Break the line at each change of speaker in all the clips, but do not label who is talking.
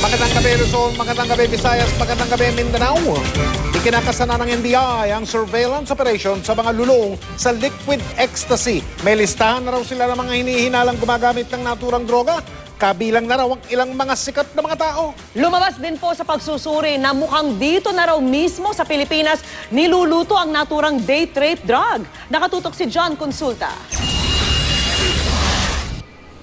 Magandang gabi Luzon, magandang gabi Visayas, magandang gabi Mindanao. Ikinakasana ng NBI ang surveillance operation sa mga lulong sa liquid ecstasy. May listahan na raw sila ng mga hinihinalang gumagamit ng naturang droga. Kabilang na raw ang ilang mga sikat na mga tao.
Lumabas din po sa pagsusuri na mukhang dito na raw mismo sa Pilipinas niluluto ang naturang date rape drug. Nakatutok si John Consulta.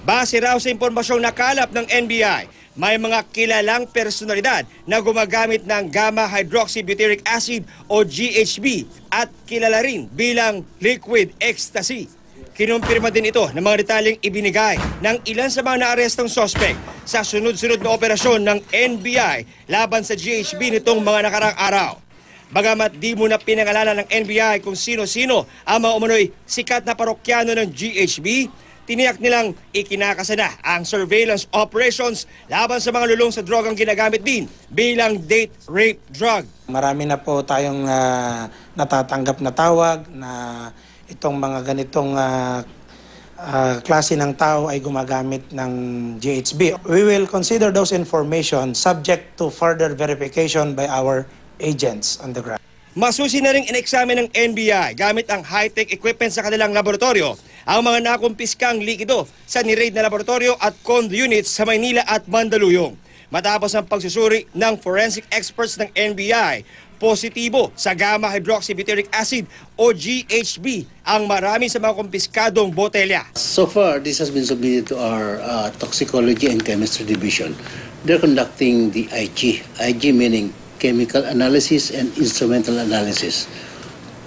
Base raw sa impormasyong nakalap ng NBI, may mga kilalang personalidad na gumagamit ng gamma-hydroxybutyric acid o GHB at kilala rin bilang liquid ecstasy. Kinumpirma din ito ng mga detalyeng ibinigay ng ilan sa mga naarestong sospek sa sunod-sunod na operasyon ng NBI laban sa GHB nitong mga nakarang araw. Bagamat di mo na pinangalanan ng NBI kung sino-sino ang mga umano'y sikat na parokyano ng GHB, tiniyak nilang ikinakasana ang surveillance operations laban sa mga lulong sa drogang ginagamit din bilang date rape drug.
Marami na po tayong natatanggap na tawag na itong mga ganitong klase ng tao ay gumagamit ng GHB. We will consider those information subject to further verification by our agents on the ground.
Masusi na rin in-examine ng NBI gamit ang high-tech equipment sa kanilang laboratorio ang mga nakumpiskang likido sa ni-raid na laboratorio at condo units sa Maynila at Mandaluyong. Matapos ang pagsusuri ng forensic experts ng NBI, positibo sa gamma-hydroxybutyric acid o GHB ang marami sa mga kumpiskadong botelya.
So far, this has been submitted to our Toxicology and Chemistry Division. They're conducting the IG. IG meaning chemical analysis and instrumental analysis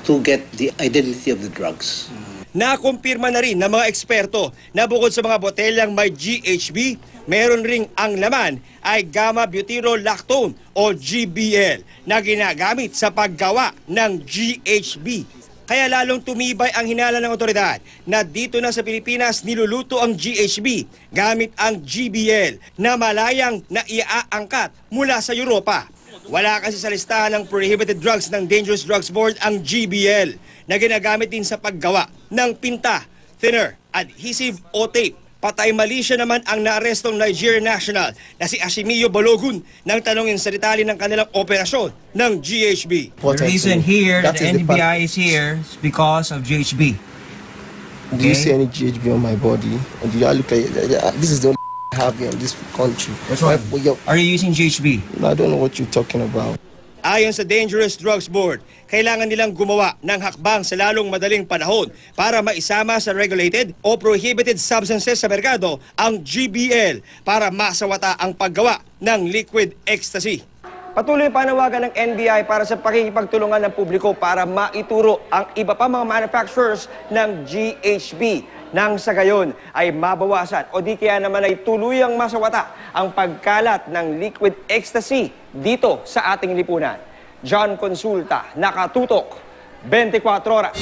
to get the identity of the drugs.
Nakumpirma na rin ng mga eksperto na bukod sa mga botelyang may GHB, meron ring ang laman ay gamma-butyrolactone o GBL na ginagamit sa paggawa ng GHB. Kaya lalong tumibay ang hinala ng otoridad na dito na sa Pilipinas niluluto ang GHB gamit ang GBL na malayang naiaangkat mula sa Europa. Wala kasi sa listahan ng prohibited drugs ng Dangerous Drugs Board ang GBL na ginagamit din sa paggawa ng pinta, thinner, adhesive o tape. Patay mali siya naman ang naarestong Nigerian national na si Ashimiyo Balogun nang tanongin sa detalye ng kanilang operasyon ng GHB.
The reason here that the NBI is here is because of GHB.
Okay? Do you see any GHB on my body? And do you look like this is the only I have in this country?
Which one? Are you using GHB?
I don't know what you're talking about.
Ayon sa Dangerous Drugs Board, kailangan nilang gumawa ng hakbang sa lalong madaling panahon para maisama sa regulated o prohibited substances sa merkado ang GBL para masawata ang paggawa ng liquid ecstasy. Patuloy panawagan ng NBI para sa pakikipagtulungan ng publiko para maituro ang iba pa mga manufacturers ng GHB. Nang sa gayon ay mabawasan o di kaya naman ay tuluyang masawata ang pagkalat ng liquid ecstasy dito sa ating lipunan. John Consulta, nakatutok, 24 oras.